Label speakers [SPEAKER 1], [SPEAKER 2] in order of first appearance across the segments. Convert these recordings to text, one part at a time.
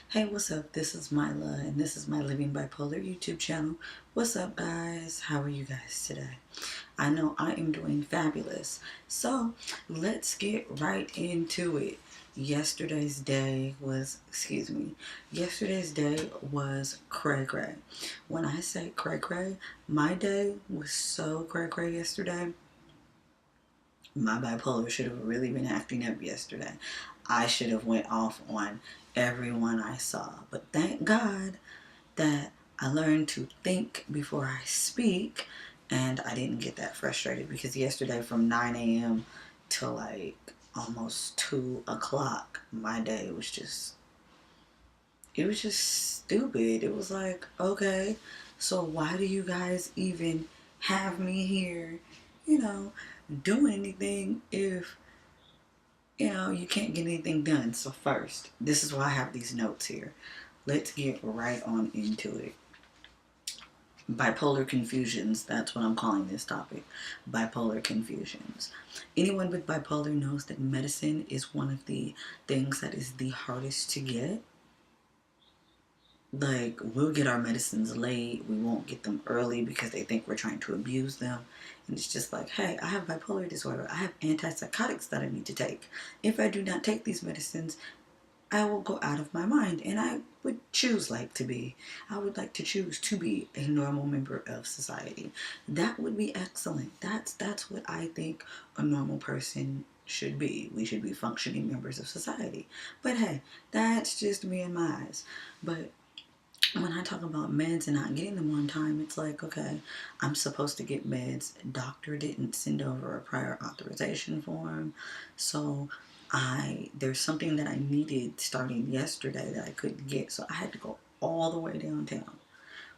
[SPEAKER 1] Hey, what's up? This is Myla, and this is my Living Bipolar YouTube channel. What's up, guys? How are you guys today? I know I am doing fabulous. So, let's get right into it. Yesterday's day was cray cray. When I say cray cray, my day was so cray cray yesterday. My bipolar should have really been acting up yesterday. I should have went off on everyone I saw. But thank God that I learned to think before I speak, and I didn't get that frustrated because yesterday from 9 a.m. till like almost 2 o'clock, my day was just stupid. It was like, okay, so why do you guys even have me here, you know, doing anything if you can't get anything done? So first, this is why I have these notes here. Let's get right on into it. Bipolar confusions, that's what I'm calling this topic. Bipolar confusions. Anyone with bipolar knows that medicine is one of the things that is the hardest to get. Like, we'll get our medicines late, we won't get them early because they think we're trying to abuse them. And it's just like, hey, I have bipolar disorder, I have antipsychotics that I need to take. If I do not take these medicines, I will go out of my mind, and I would I would like to choose to be a normal member of society. That would be excellent. That's what I think a normal person should be. We should be functioning members of society. But hey, that's just me and my eyes. But when I talk about meds and not getting them on time, it's like, okay, I'm supposed to get meds. Doctor didn't send over a prior authorization form. So there's something that I needed starting yesterday that I couldn't get. So I had to go all the way downtown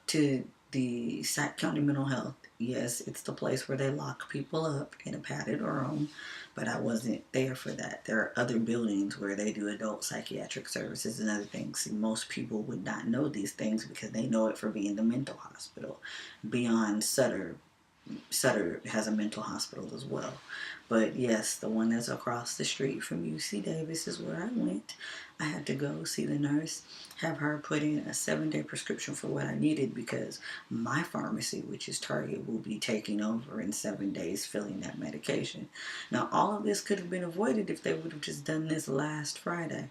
[SPEAKER 1] to the Sac County Mental Health. Yes, it's the place where they lock people up in a padded room, but I wasn't there for that. There are other buildings where they do adult psychiatric services and other things. See, most people would not know these things because they know it for being the mental hospital. Beyond Sutter has a mental hospital as well. But yes, the one that's across the street from UC Davis is where I went. I had to go see the nurse, have her put in a 7-day prescription for what I needed because my pharmacy, which is Target, will be taking over in 7 days filling that medication. Now, all of this could have been avoided if they would have just done this last Friday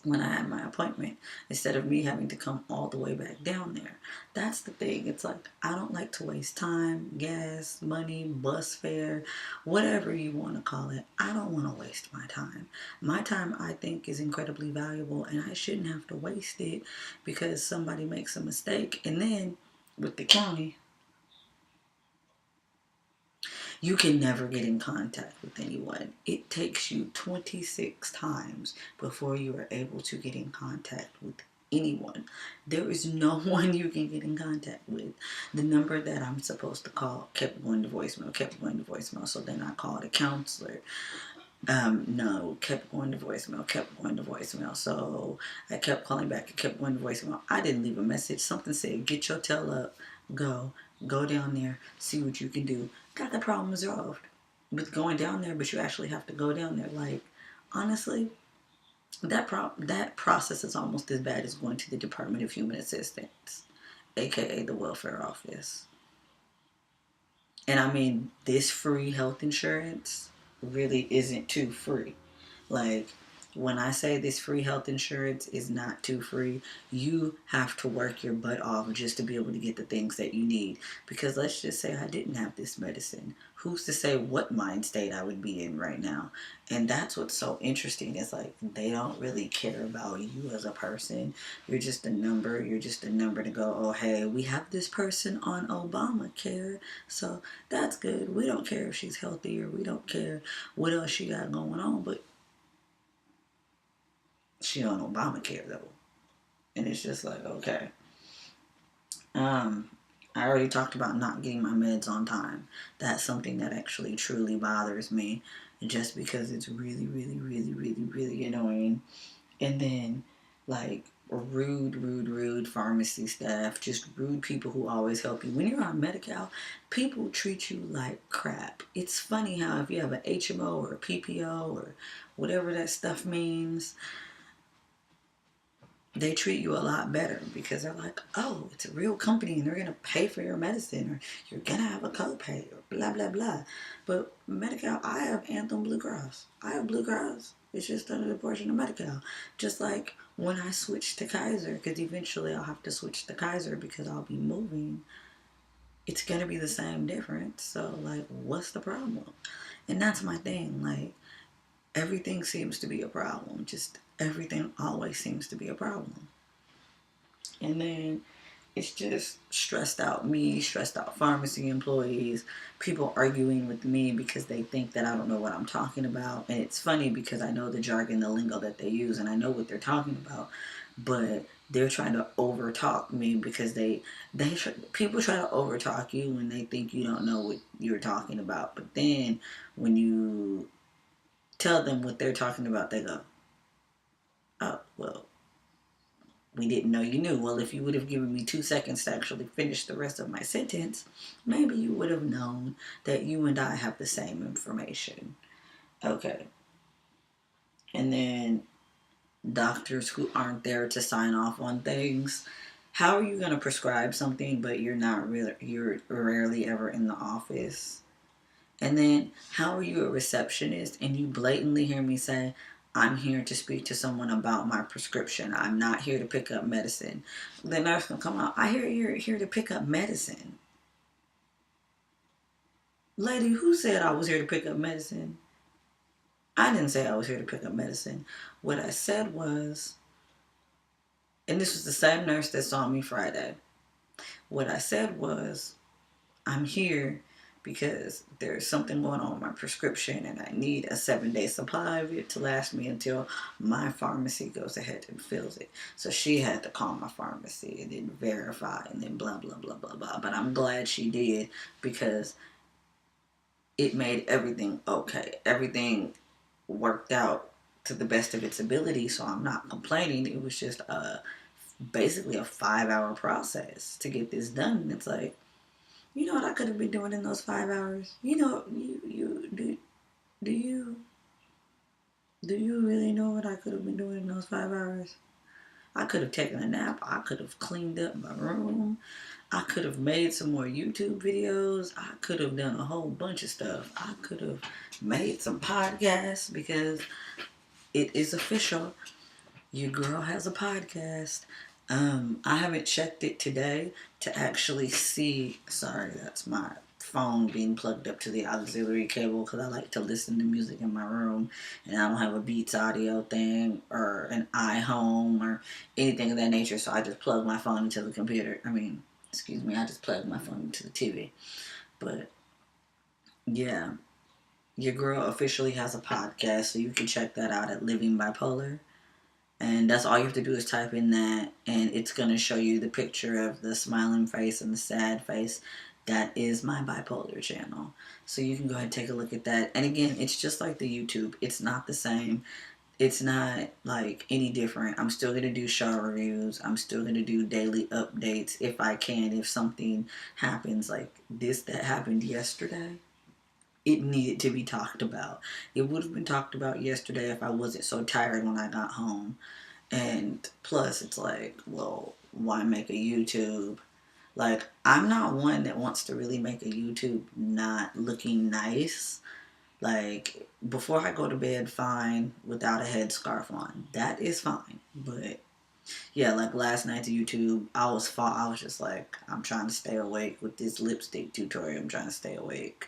[SPEAKER 1] when I had my appointment instead of me having to come all the way back down there. That's the thing. It's like, I don't like to waste time, gas, money, bus fare, whatever you want to call it. I don't want to waste my time. My time, I think, is incredibly valuable, and I shouldn't have to waste it because somebody makes a mistake. And then with the county, you can never get in contact with anyone. It takes you 26 times before you are able to get in contact with anyone. There is no one you can get in contact with. The number that I'm supposed to call kept going to voicemail, kept going to voicemail. So then I called a counselor. No, kept going to voicemail, kept going to voicemail. So I kept calling back, it kept going to voicemail. I didn't leave a message. Something said, get your tail up, go, go down there, see what you can do. Got the problem resolved with going down there, but you actually have to go down there. Like, honestly, that process is almost as bad as going to the Department of Human Assistance, aka the welfare office. And I mean, this free health insurance really isn't too free. Like, when I say this free health insurance is not too free, you have to work your butt off just to be able to get the things that you need. Because let's just say I didn't have this medicine. Who's to say what mind state I would be in right now? And that's what's so interesting. Is like, they don't really care about you as a person. You're just a number. You're just a number to go, oh, hey, we have this person on Obamacare. So that's good. We don't care if she's healthy or we don't care what else she got going on. But she on Obamacare though, and it's just like, okay. Um, I already talked about not getting my meds on time. That's something that actually truly bothers me, just because it's really, really, really, really, really annoying. And then, like, rude pharmacy staff, just rude people who always help you. When you're on Medi-Cal, people treat you like crap. It's funny how if you have an HMO or a PPO or whatever that stuff means, they treat you a lot better because they're like, oh, it's a real company and they're going to pay for your medicine or you're going to have a copay or blah, blah, blah. But Medi-Cal, I have Anthem Blue Cross. I have Blue Cross. It's just another portion of Medi-Cal. Just like when I switch to Kaiser, because eventually I'll have to switch to Kaiser because I'll be moving, it's going to be the same difference. So, like, what's the problem? And that's my thing. Like, everything seems to be a problem. Just everything always seems to be a problem. And then it's just stressed out me, stressed out pharmacy employees, people arguing with me because they think that I don't know what I'm talking about. And it's funny because I know the jargon, the lingo that they use, and I know what they're talking about, but they're trying to overtalk me because people try to overtalk you when they think you don't know what you're talking about. But then when you tell them what they're talking about, they go, "Oh, well, we didn't know you knew." Well, if you would have given me 2 seconds to actually finish the rest of my sentence, maybe you would have known that you and I have the same information. Okay. And then doctors who aren't there to sign off on things. How are you going to prescribe something but you're rarely ever in the office? And then, how are you a receptionist and you blatantly hear me say, I'm here to speak to someone about my prescription. I'm not here to pick up medicine. The nurse can come out. I hear you're here to pick up medicine. Lady, who said I was here to pick up medicine? I didn't say I was here to pick up medicine. What I said was, and this was the same nurse that saw me Friday. What I said was, I'm here because there's something going on with my prescription and I need a 7-day supply of it to last me until my pharmacy goes ahead and fills it. So she had to call my pharmacy and then verify and then blah, blah, blah, blah, blah. But I'm glad she did because it made everything okay. Everything worked out to the best of its ability, so I'm not complaining. It was just basically a 5-hour process to get this done. And it's like, you know what I could have been doing in those 5 hours? You know, do you do you really know what I could have been doing in those 5 hours? I could have taken a nap. I could have cleaned up my room. I could have made some more YouTube videos. I could have done a whole bunch of stuff. I could have made some podcasts because it is official. Your girl has a podcast. I haven't checked it today to actually see. Sorry, that's my phone being plugged up to the auxiliary cable because I like to listen to music in my room and I don't have a Beats audio thing or an iHome or anything of that nature. So I just plug my phone into the computer. I just plug my phone into the TV. But yeah, your girl officially has a podcast, so you can check that out at Living Bipolar. And that's all you have to do is type in that, and it's going to show you the picture of the smiling face and the sad face. That is my bipolar channel. So you can go ahead and take a look at that. And again, it's just like the YouTube. It's not the same. It's not like any different. I'm still going to do show reviews. I'm still going to do daily updates if I can. If something happens like this that happened yesterday, it needed to be talked about. It would have been talked about yesterday if I wasn't so tired when I got home. And plus, it's like, well, why make a YouTube? Like, I'm not one that wants to really make a YouTube not looking nice. Like, before I go to bed, fine, without a headscarf on. That is fine. But yeah, like last night's YouTube, I was just like, I'm trying to stay awake with this lipstick tutorial. I'm trying to stay awake.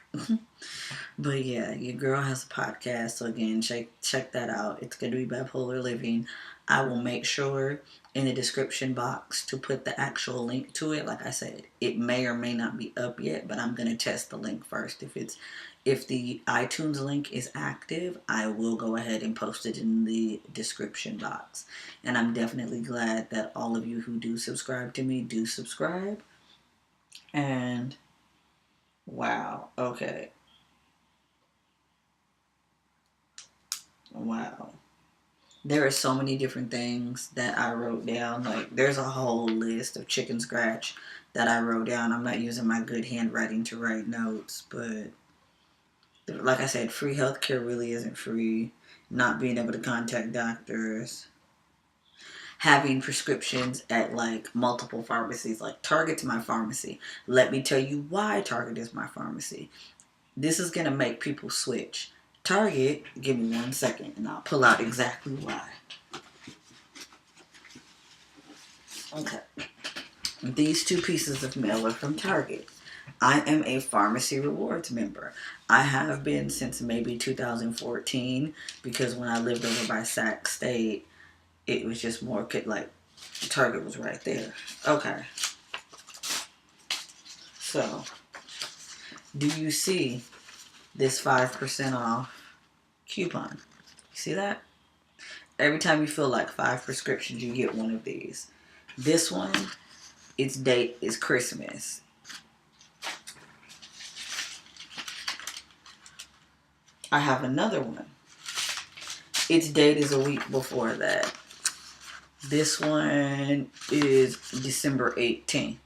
[SPEAKER 1] But yeah, your girl has a podcast. So again, check that out. It's going to be Bipolar Living. I will make sure in the description box to put the actual link to it. Like I said, it may or may not be up yet, but I'm going to test the link first. If the iTunes link is active, I will go ahead and post it in the description box. And I'm definitely glad that all of you who do subscribe to me do subscribe. And wow, okay. Wow. There are so many different things that I wrote down. Like, there's a whole list of chicken scratch that I wrote down. I'm not using my good handwriting to write notes, but like I said, free healthcare really isn't free. Not being able to contact doctors. having prescriptions at like multiple pharmacies. Like Target's my pharmacy. Let me tell you why Target is my pharmacy. This is going to make people switch. Target, give me 1 second and I'll pull out exactly why. Okay. These 2 pieces of mail are from Target. I am a Pharmacy Rewards member. I have been since maybe 2014 because when I lived over by Sac State, it was just more like Target was right there. Okay. So, do you see this 5% off coupon? You see that? Every time you fill like 5 prescriptions, you get one of these. This one, its date is Christmas. I have another one. Its date is a week before that. This one is December 18th.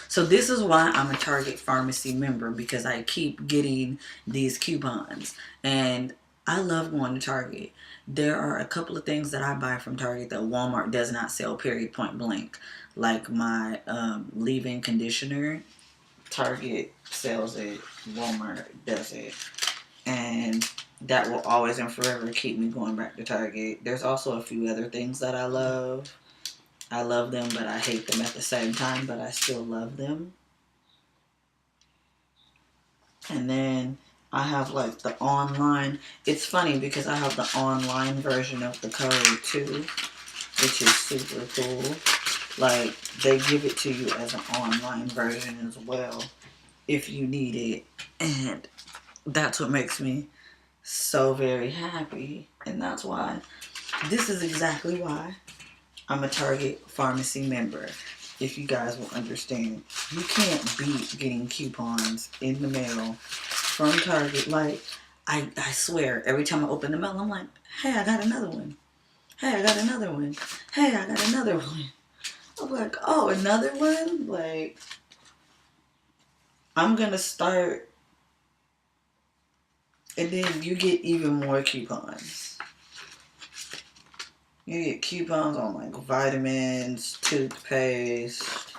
[SPEAKER 1] So this is why I'm a Target pharmacy member, because I keep getting these coupons. And I love going to Target. There are a couple of things that I buy from Target that Walmart does not sell, period, point blank. Like my leave-in conditioner. Target sells it. Walmart does it. And that will always and forever keep me going back to Target. There's also a few other things that I love. I love them, but I hate them at the same time, but I still love them. And then I have like the online. It's funny because I have the online version of the code too, which is super cool. Like, they give it to you as an online version as well if you need it. And that's what makes me so very happy. And that's why, this is exactly why I'm a Target pharmacy member. If you guys will understand, you can't beat getting coupons in the mail from Target. Like, I swear, every time I open the mail, I'm like, hey, I got another one. Hey, I got another one. Hey, I got another one. I'm like, oh, another one? Like, I'm going to start. And then you get even more coupons. You get coupons on like vitamins, toothpaste.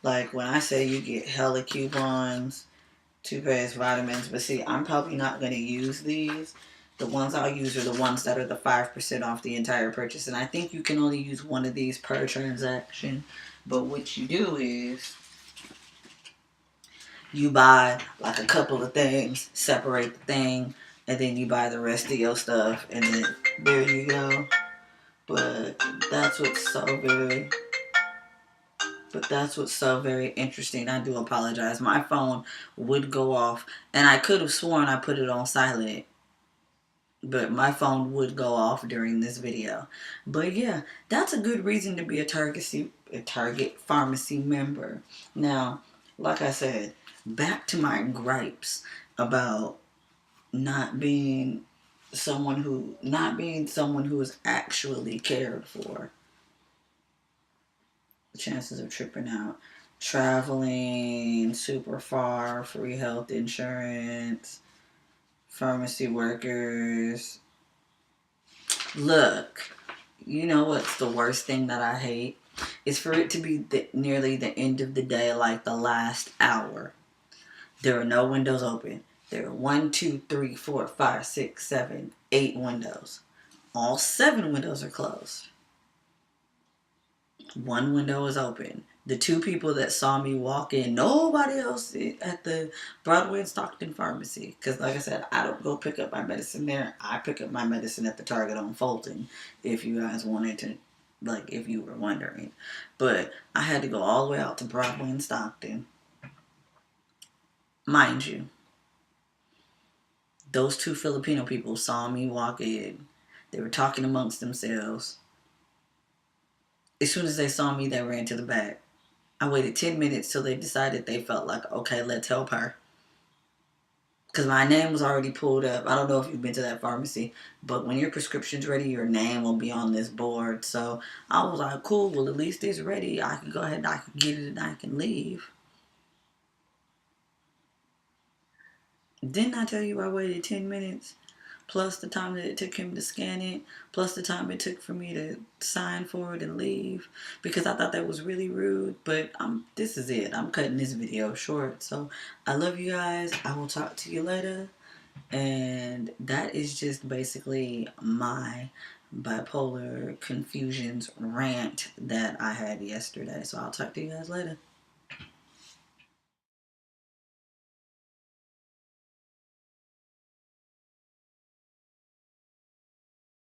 [SPEAKER 1] Like, when I say you get hella coupons, toothpaste, vitamins, but see, I'm probably not going to use these. The ones I'll use are the ones that are the 5% off the entire purchase. And I think you can only use one of these per transaction. But what you do is, you buy like a couple of things, separate the thing, and then you buy the rest of your stuff, and then there you go. But that's what's so very interesting. I do apologize. My phone would go off, and I could have sworn I put it on silent, but my phone would go off during this video. But yeah, that's a good reason to be a Target pharmacy member. Now, like I said, back to my gripes about not being someone who is actually cared for. The chances of tripping out, traveling super far, free health insurance, pharmacy workers. Look, you know what's the worst thing that I hate? Is for it to be nearly the end of the day, like the last hour. There are no windows open. There are 1, 2, 3, 4, 5, 6, 7, 8 windows. All 7 windows are closed. 1 window is open. The 2 people that saw me walk in, nobody else at the Broadway and Stockton pharmacy. Because like I said, I don't go pick up my medicine there. I pick up my medicine at the Target on Fulton, if you guys wanted to, like, if you were wondering. But I had to go all the way out to Broadway and Stockton. Mind you, those 2 Filipino people saw me walk in. They were talking amongst themselves. As soon as they saw me, they ran to the back. I waited 10 minutes till they decided they felt like, okay, let's help her. Because my name was already pulled up. I don't know if you've been to that pharmacy, but when your prescription's ready, your name will be on this board. So I was like, cool, well, at least it's ready. I can go ahead and I can get it and I can leave. Didn't I tell you I waited 10 minutes? plus the time that it took him to scan it, plus the time it took for me to sign for it and leave, because I thought that was really rude. But this is it. I'm cutting this video short. So I love you guys. I will talk to you later. And that is just basically my bipolar confusions rant that I had yesterday. So I'll talk to you guys later.